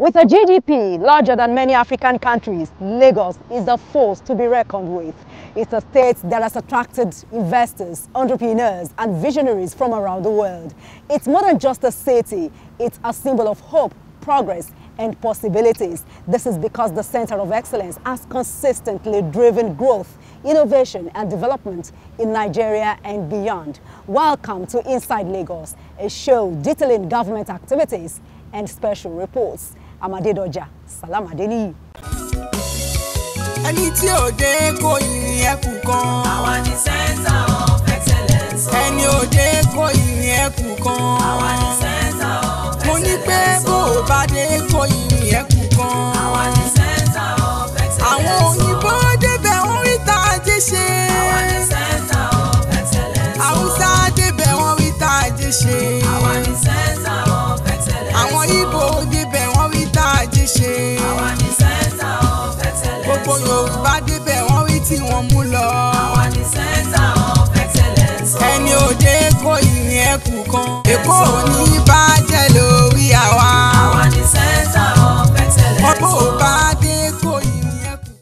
With a GDP larger than many African countries, Lagos is a force to be reckoned with. It's a state that has attracted investors, entrepreneurs, and visionaries from around the world. It's more than just a city, it's a symbol of hope, progress, and possibilities. This is because the Center of Excellence has consistently driven growth, innovation, and development in Nigeria and beyond. Welcome to Inside Lagos, a show detailing government activities and special reports. Amade Doja, Salam Adeni. Ẹni tí ò dé kò yìn ẹkùn kan. Àwa ni Center of Excellence. Ẹni ò dé kò yìn ẹkùn kan. Àwa ni Center of Excellence. Mo ní pé bó o bá dé kò yìn ẹkùn kan. Àwa ni Center of Excellence. Àwọn òyìnbó débẹ̀ wọ́n rí tàjé ṣe. Àwa ni Center of Excellence. Haúsá débẹ̀ wọ́n rí tàjé ṣe. Àwa ni Center of Excellence. Àwọn Ìgbò débẹ̀ wọ́n rí tàjé ṣe. Àwa ni Center of Excellence. Gbogbo Yorùbá débẹ̀ wọ́n rí tí wọ́n mú lọ. Àwa ni Center of Excellence. Ẹni òde kò yìn ẹkùn kan. Èkó ò ní bàjẹ́ lórí àwa. Àwa ni Center of Excellence. Ọ̀pọ̀ ò bá dé kò yìn ẹkùn.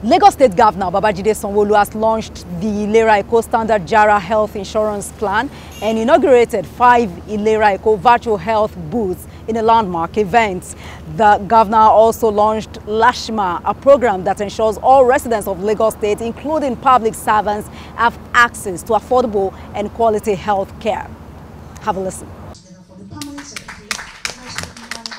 Lagos State Governor Babajide Sanwo-Olu has launched the Naira Standard Jara Health Insurance Plan and inaugurated 5 Naira virtual health booths in a landmark event. The governor also launched Lashma, a program that ensures all residents of Lagos State, including public servants, have access to affordable and quality health care. Have a listen.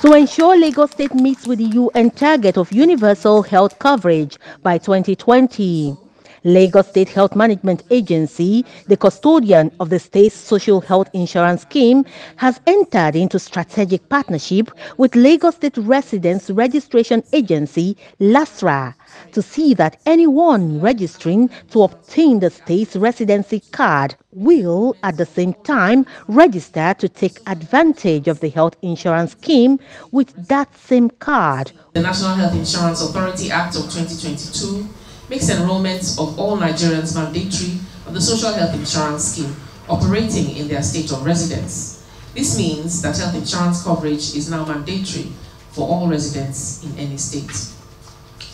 To ensure Lagos State meets with the UN target of universal health coverage by 2020, Lagos State Health Management Agency, the custodian of the state's social health insurance scheme, has entered into strategic partnership with Lagos State Residents Registration Agency, LASRA, to see that anyone registering to obtain the state's residency card will, at the same time, register to take advantage of the health insurance scheme with that same card. The National Health Insurance Authority Act of 2022 makes enrollment of all Nigerians mandatory of the social health insurance scheme operating in their state of residence. This means that health insurance coverage is now mandatory for all residents in any state.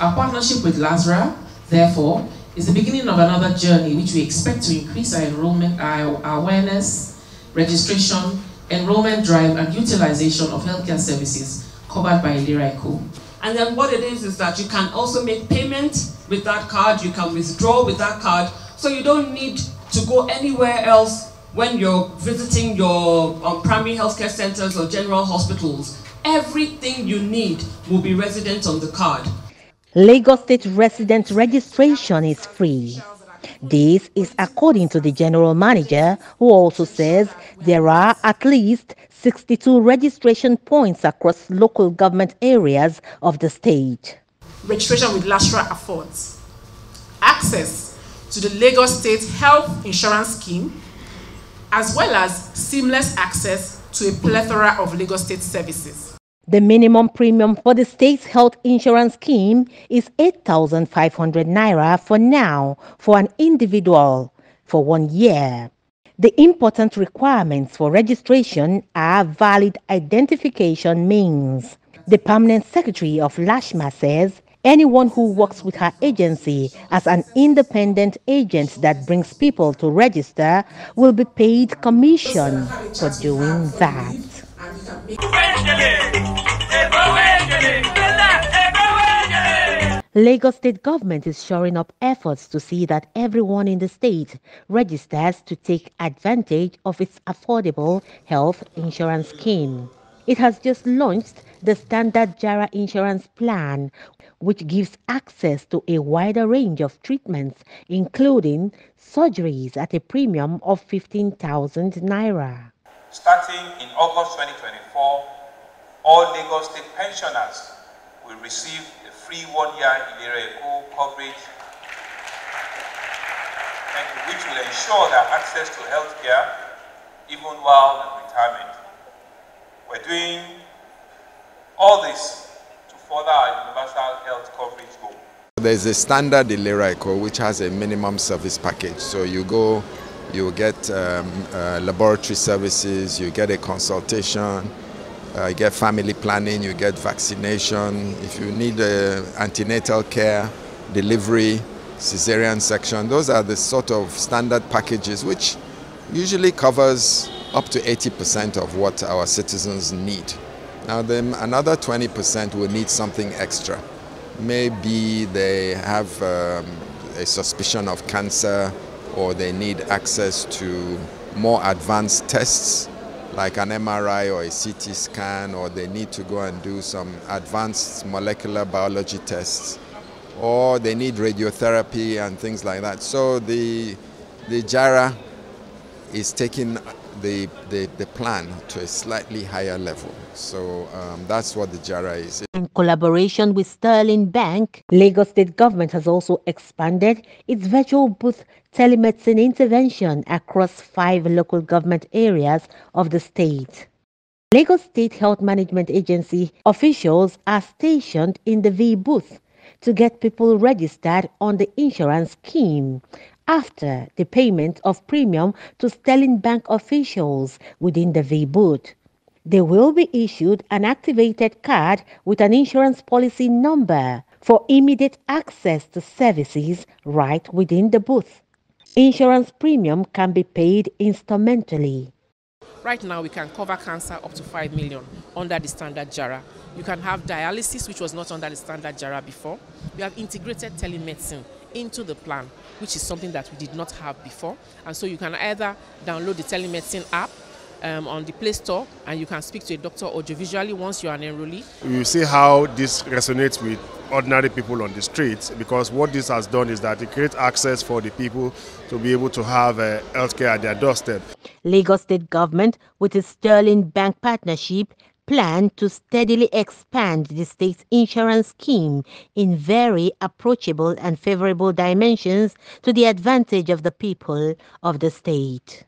Our partnership with LASRA, therefore, is the beginning of another journey which we expect to increase our enrollment, our awareness, registration, enrollment drive, and utilization of healthcare services covered by Naira. And then what it is that you can also make payment with that card, you can withdraw with that card, so you don't need to go anywhere else when you're visiting your primary healthcare centers or general hospitals. Everything you need will be resident on the card. Lagos State resident registration is free. This is according to the general manager, who also says there are at least 62 registration points across local government areas of the state. Registration with LASRA affords access to the Lagos State Health Insurance Scheme, as well as seamless access to a plethora of Lagos State services. The minimum premium for the state's health insurance scheme is 8,500 Naira for now for an individual for 1 year. The important requirements for registration are valid identification means. The permanent secretary of Lashma says anyone who works with her agency as an independent agent that brings people to register will be paid commission for doing that. Lagos State government is shoring up efforts to see that everyone in the state registers to take advantage of its affordable health insurance scheme. It has just launched the Standard Jara Insurance Plan, which gives access to a wider range of treatments, including surgeries at a premium of 15,000 Naira. Starting in August 2024, all Lagos State pensioners will receive a free 1-year Naira coverage, which will ensure their access to health care even while in retirement. We're doing all this to further our universal health coverage goal. There's a standard Naira which has a minimum service package. So you go You will get laboratory services, you get a consultation, you get family planning, you get vaccination. If you need antenatal care, delivery, cesarean section, those are the sort of standard packages which usually covers up to 80% of what our citizens need. Now then another 20% will need something extra. Maybe they have a suspicion of cancer, or they need access to more advanced tests like an MRI or a CT scan, or they need to go and do some advanced molecular biology tests, or they need radiotherapy and things like that. So the JARA is taking the plan to a slightly higher level. So that's what the JARA is. In collaboration with Sterling Bank, Lagos State Government has also expanded its virtual booth telemedicine intervention across 5 local government areas of the state. Lagos State Health Management Agency officials are stationed in the V booth to get people registered on the insurance scheme after the payment of premium to Sterling Bank officials within the V booth. They will be issued an activated card with an insurance policy number for immediate access to services right within the booth. Insurance premium can be paid instrumentally. Right now, we can cover cancer up to 5 million under the standard JARA. You can have dialysis, which was not under the standard JARA before. We have integrated telemedicine into the plan, which is something that we did not have before. And so you can either download the telemedicine app on the Play Store, and you can speak to a doctor audiovisually once you are an enrollee. You see how this resonates with ordinary people on the streets, because what this has done is that it creates access for the people to be able to have healthcare at their doorstep. Lagos State Government, with its Sterling Bank partnership, plan to steadily expand the state's insurance scheme in very approachable and favorable dimensions to the advantage of the people of the state.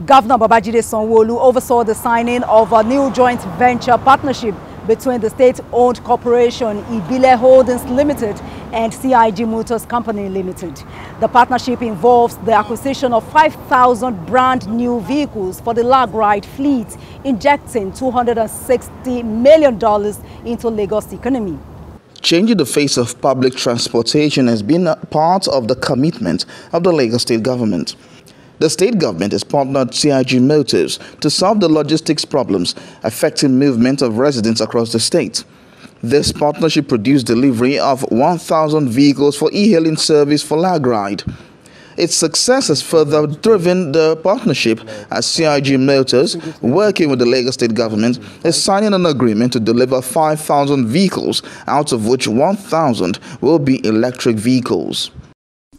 Governor Babajide Sanwo-Olu oversaw the signing of a new joint venture partnership between the state-owned corporation Ibile Holdings Limited and CIG Motors Company Limited. The partnership involves the acquisition of 5,000 brand new vehicles for the Lagride fleet, injecting $260 million into Lagos economy. Changing the face of public transportation has been a part of the commitment of the Lagos State Government. The state government has partnered CIG Motors to solve the logistics problems affecting movement of residents across the state. This partnership produced delivery of 1,000 vehicles for e-hailing service for Lagride. Its success has further driven the partnership as CIG Motors, working with the Lagos State Government, is signing an agreement to deliver 5,000 vehicles, out of which 1,000 will be electric vehicles.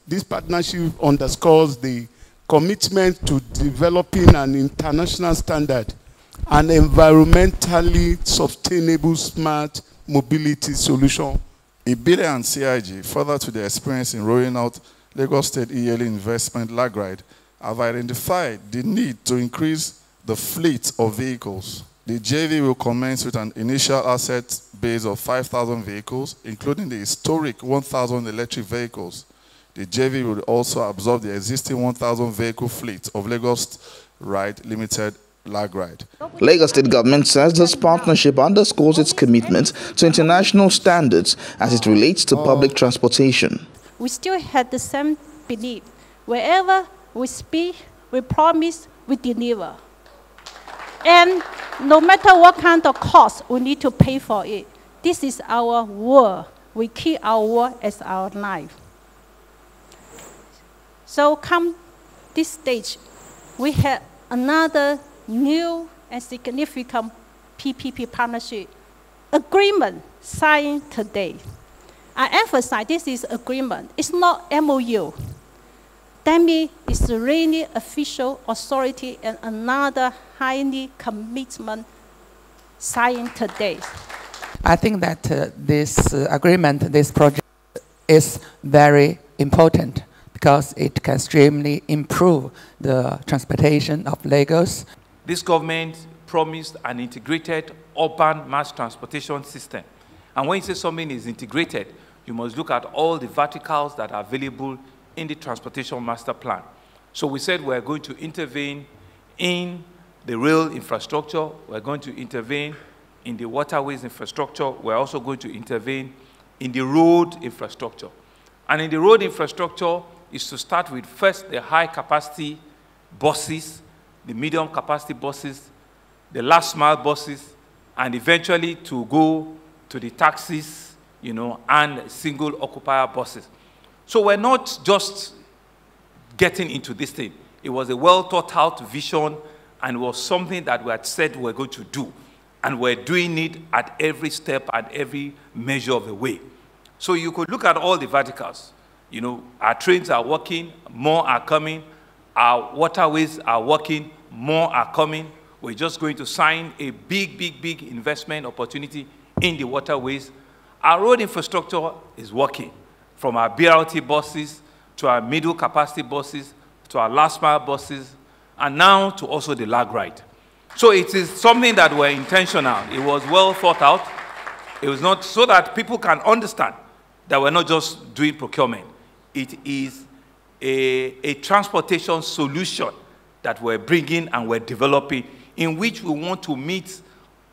This partnership underscores the commitment to developing an international standard and environmentally sustainable smart mobility solution. Ibile and CIG, further to their experience in rolling out Lagos State e-hailing investment Lagride, have identified the need to increase the fleet of vehicles. The JV will commence with an initial asset base of 5,000 vehicles, including the historic 1,000 electric vehicles. The JV will also absorb the existing 1,000 vehicle fleet of Lagos Ride Limited Lagride. Lagos State Government says this partnership underscores its commitment to international standards as it relates to public transportation. We still have the same belief. Wherever we speak, we promise, we deliver. And no matter what kind of cost, we need to pay for it. This is our word. We keep our word as our life. So come this stage, we have another new and significant PPP partnership agreement signed today. I emphasize this is agreement. It's not MOU. That means it's really official authority and another highly commitment signed today. I think that this agreement, this project is very important because it can extremely improve the transportation of Lagos. This government promised an integrated urban mass transportation system. And when you say something is integrated, you must look at all the verticals that are available in the Transportation Master Plan. So we said we're going to intervene in the rail infrastructure, we're going to intervene in the waterways infrastructure, we're also going to intervene in the road infrastructure. And in the road infrastructure is to start with first the high capacity buses, the medium capacity buses, the last mile buses, and eventually to go to the taxis, and single occupier buses. So we're not just getting into this thing. It was a well thought out vision, and was something that we had said we're going to do. And we're doing it at every step, at every measure of the way. So you could look at all the verticals. Our trains are working, more are coming. Our waterways are working, more are coming. We're just going to sign a big investment opportunity in the waterways. Our road infrastructure is working, from our BRT buses to our middle capacity buses to our last mile buses, and now to also the lag ride. So it is something that were intentional. It was well thought out. It was not so that people can understand that we're not just doing procurement. It is a transportation solution that we're bringing and we're developing, in which we want to meet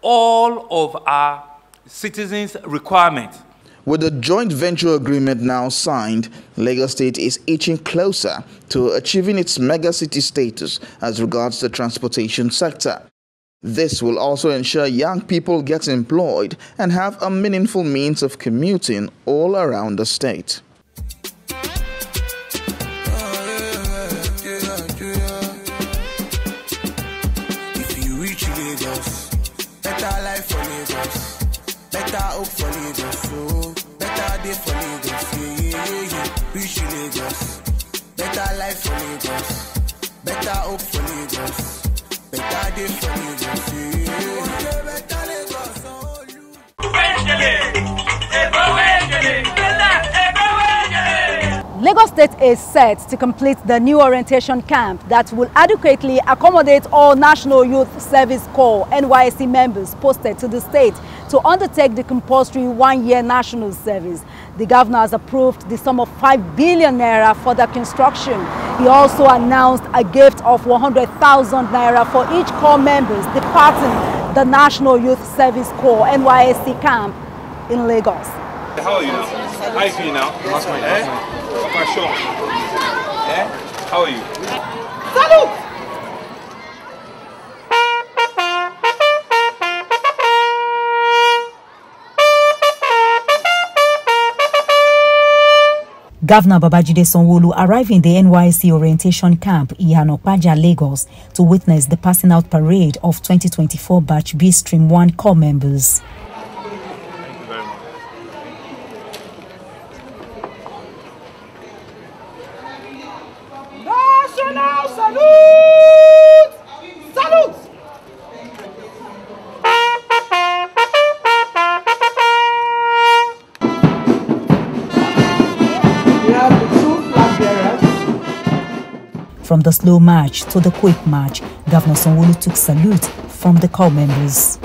all of our citizens' requirements. With the joint venture agreement now signed, Lagos State is inching closer to achieving its megacity status as regards the transportation sector. This will also ensure young people get employed and have a meaningful means of commuting all around the state. If you reach Lagos, better life for Lagos, better hope for Lagos, so better day for Lagos, reach Lagos, better life for Lagos, better hope for Lagos, better day for Lagos, better Lagos, Lagos State is set to complete the new orientation camp that will adequately accommodate all National Youth Service Corps NYSC members posted to the state to undertake the compulsory one-year national service. The governor has approved the sum of 5 billion naira for the construction. He also announced a gift of 100,000 naira for each corps members departing the National Youth Service Corps NYSC camp in Lagos. How are you now? How are you feeling now? Sure. How are you? Salute! Governor Babajide Sanwo-Olu arrived in the NYSC orientation camp Iyanokpaja, Lagos, to witness the passing out parade of 2024 Batch B Stream 1 corps members. National salute! Salute! We have the two flag bearers. From the slow march to the quick march, Governor Sanwo-Olu took salute from the corps members.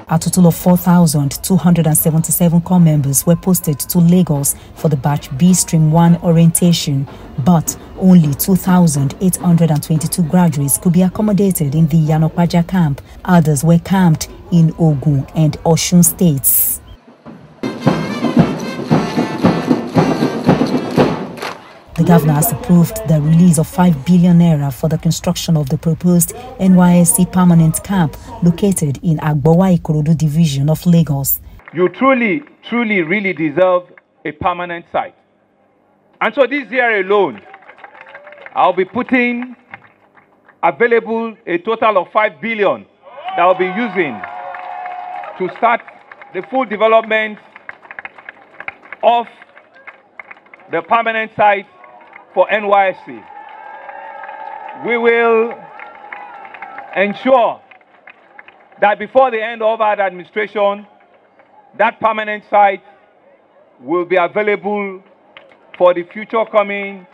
A total of 4,277 corps members were posted to Lagos for the Batch B Stream 1 orientation, but only 2,822 graduates could be accommodated in the Iyanokpaja camp. Others were camped in Ogun and Osun states. The governor has approved the release of 5 billion naira for the construction of the proposed NYSC permanent camp located in Agbowa Ikorodu division of Lagos. You truly, really deserve a permanent site. And so this year alone, I'll be putting available a total of 5 billion that I'll be using to start the full development of the permanent site for NYSC. We will ensure that before the end of our administration, that permanent site will be available for the future coming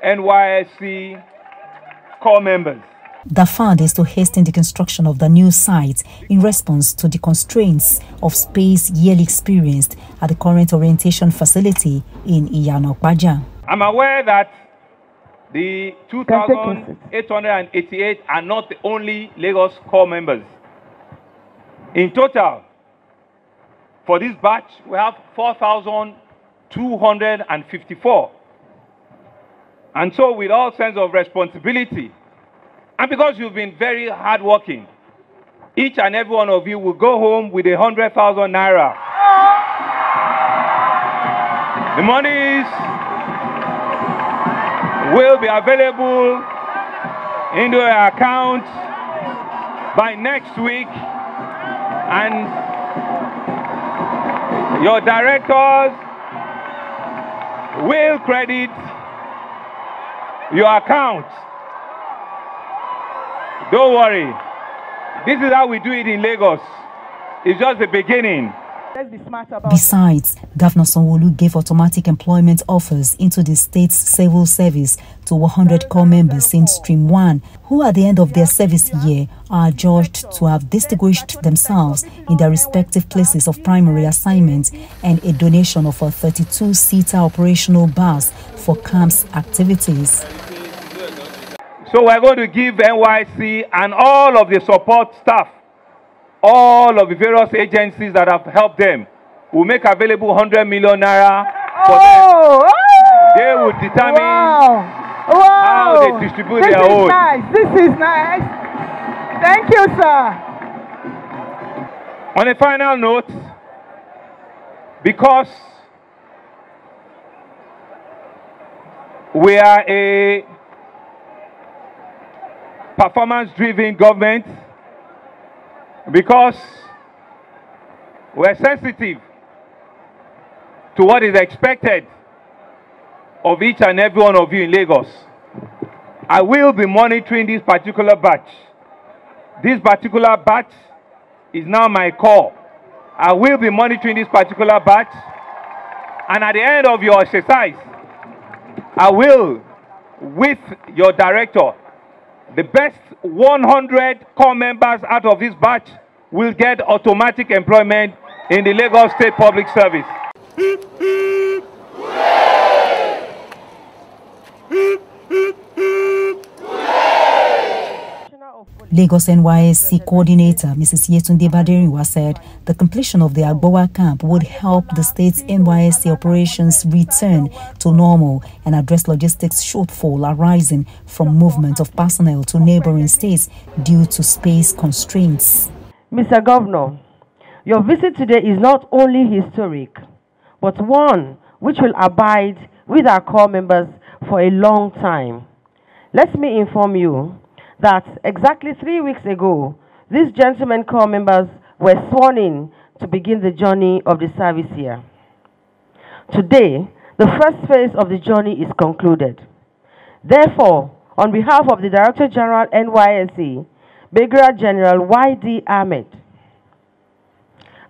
NYSC corps members. The fund is to hasten the construction of the new site in response to the constraints of space yearly experienced at the current orientation facility in Iyanokpaja. I'm aware that the 2,888 are not the only Lagos Corps members. In total, for this batch, we have 4,254. And so with all sense of responsibility, and because you've been very hardworking, each and every one of you will go home with 100,000 Naira. The monies will be available into your account by next week, and your directors will credit your account. Don't worry. This is how we do it in Lagos. It's just the beginning. Besides, Governor Sanwo-Olu gave automatic employment offers into the state's civil service to 100 corps members in Stream 1, who at the end of their service year are adjudged to have distinguished themselves in their respective places of primary assignment, and a donation of a 32-seater operational bus for camps activities. So we're going to give NYSC and all of the support staff, all of the various agencies that have helped them, will make available 100 million Naira for them. They will determine how they distribute their own. This is nice. Thank you, sir. On a final note, because we are a performance-driven government, because we're sensitive to what is expected of each and every one of you in Lagos, I will be monitoring this particular batch. This particular batch is now my call. I will be monitoring this particular batch, and at the end of your exercise, I will, with your director, the best 100 corps members out of this batch will get automatic employment in the Lagos State Public Service. Lagos NYSC coordinator Mrs. Yetunde Baderinwa said the completion of the Agbowa camp would help the state's NYSC operations return to normal and address logistics shortfall arising from movement of personnel to neighboring states due to space constraints. Mr. Governor, your visit today is not only historic, but one which will abide with our corps members for a long time. Let me inform you that exactly 3 weeks ago, these gentlemen corps members were sworn in to begin the journey of the service year. Today, the first phase of the journey is concluded. Therefore, on behalf of the Director General NYSC, Brigadier General Y.D. Ahmed,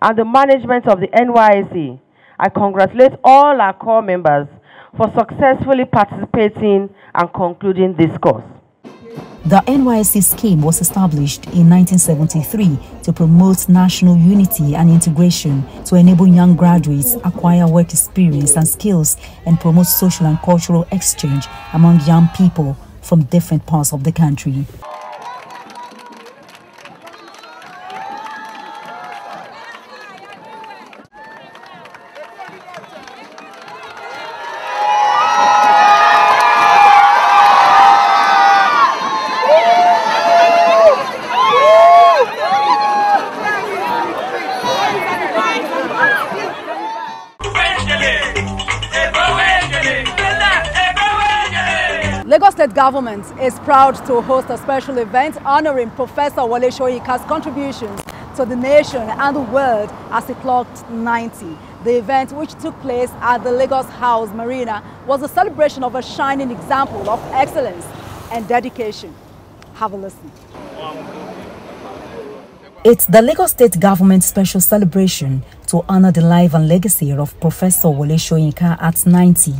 and the management of the NYSC, I congratulate all our corps members for successfully participating and concluding this course. The NYSC scheme was established in 1973 to promote national unity and integration, to enable young graduates acquire work experience and skills, and promote social and cultural exchange among young people from different parts of the country. Lagos State Government is proud to host a special event honoring Professor Wole Soyinka's contributions to the nation and the world as he clocked 90. The event, which took place at the Lagos House Marina, was a celebration of a shining example of excellence and dedication. Have a listen. It's the Lagos State Government special celebration to honor the life and legacy of Professor Wole Soyinka at 90.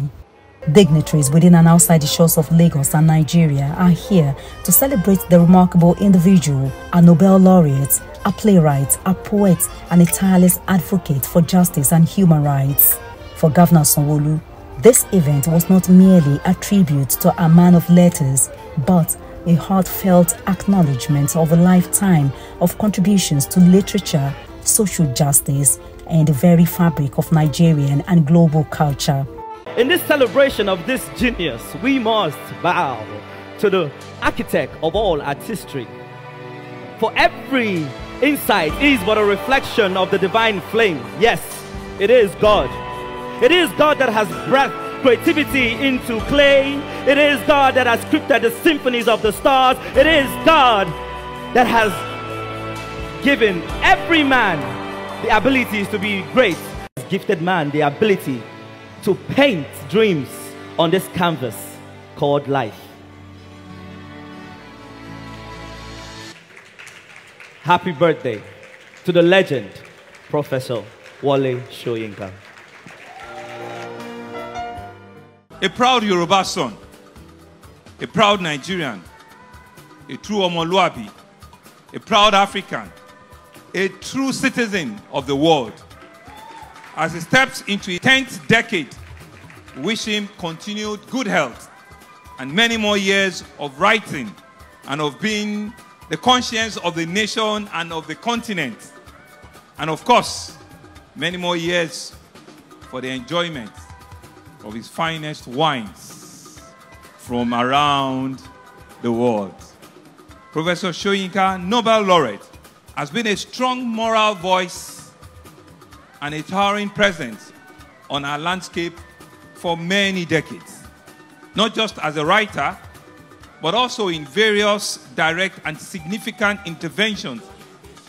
Dignitaries within and outside the shores of Lagos and Nigeria are here to celebrate the remarkable individual, a Nobel laureate, a playwright, a poet, and a tireless advocate for justice and human rights. For Governor Sanwo-Olu, this event was not merely a tribute to a man of letters, but a heartfelt acknowledgement of a lifetime of contributions to literature, social justice, and the very fabric of Nigerian and global culture. In this celebration of this genius, we must bow to the architect of all artistry. For every insight is but a reflection of the divine flame. Yes, it is God. It is God that has breathed creativity into clay. It is God that has scripted the symphonies of the stars. It is God that has given every man the abilities to be great. Gifted man the ability to paint dreams on this canvas called life. Happy birthday to the legend, Professor Wole Soyinka. A proud Yoruba son, a proud Nigerian, a true Omoluabi, a proud African, a true citizen of the world. As he steps into his 10th decade, we wish him continued good health and many more years of writing and of being the conscience of the nation and of the continent. And of course, many more years for the enjoyment of his finest wines from around the world. Professor Soyinka, Nobel laureate, has been a strong moral voice and a towering presence on our landscape for many decades. Not just as a writer, but also in various direct and significant interventions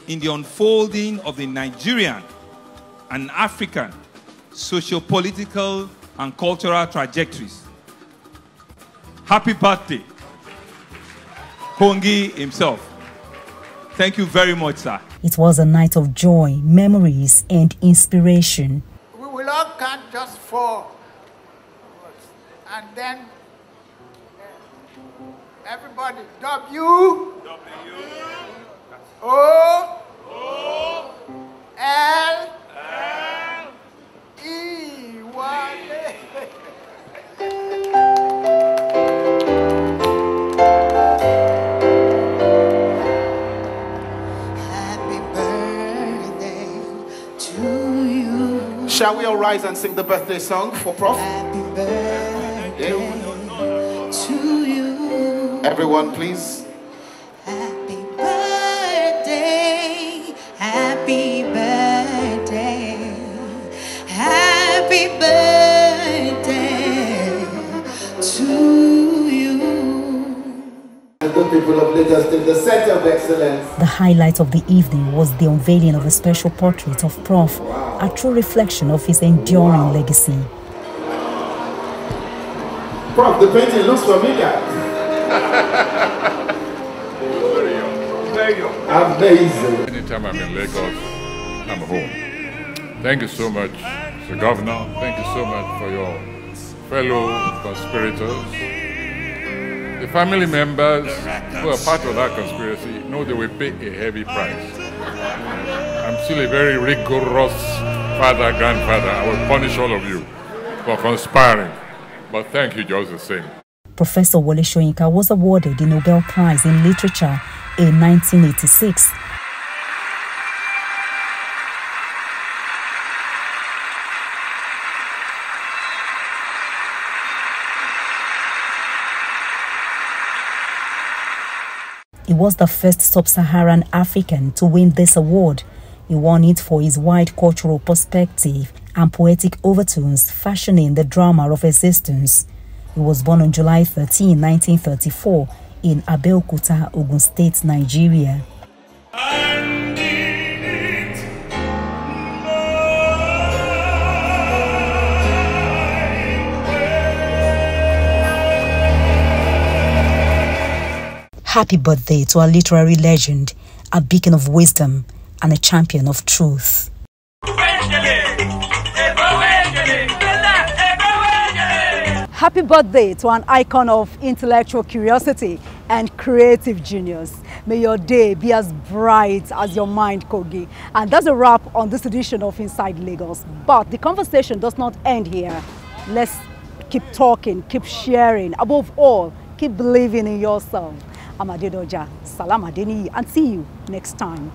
in the unfolding of the Nigerian and African socio-political and cultural trajectories. Happy birthday, Kongi himself. Thank you very much, sir. It was a night of joy, memories, and inspiration. We will all count just 4 words, and then everybody, W, O, L, E, Wale. Happy birthday to you. Shall we all rise and sing the birthday song for Prof? Happy birthday to you. Everyone, please. Happy birthday, happy birthday, happy birthday to you. The good people of Lagos State, the center of excellence. The highlight of the evening was the unveiling of a special portrait of Prof, a true reflection of his enduring legacy. Prof, the painting looks familiar. Amazing. Anytime I'm in Lagos, I'm home. Thank you so much, Mr. Governor. Thank you so much for your fellow conspirators. The family members who are part of that conspiracy know they will pay a heavy price. I'm still a very rigorous father, grandfather. I will punish all of you for conspiring. But thank you just the same. Professor Wole Soyinka was awarded the Nobel Prize in Literature in 1986. He was the first sub-Saharan African to win this award. He won it for his wide cultural perspective and poetic overtones fashioning the drama of existence. He was born on July 13, 1934 in Abeokuta, Ogun State, Nigeria. Happy birthday to a literary legend, a beacon of wisdom, and a champion of truth. Happy birthday to an icon of intellectual curiosity and creative genius. May your day be as bright as your mind, Kogi. And that's a wrap on this edition of Inside Lagos. But the conversation does not end here. Let's keep talking, keep sharing. Above all, keep believing in yourself. I'm Adedoja, Salam Adeni, and see you next time.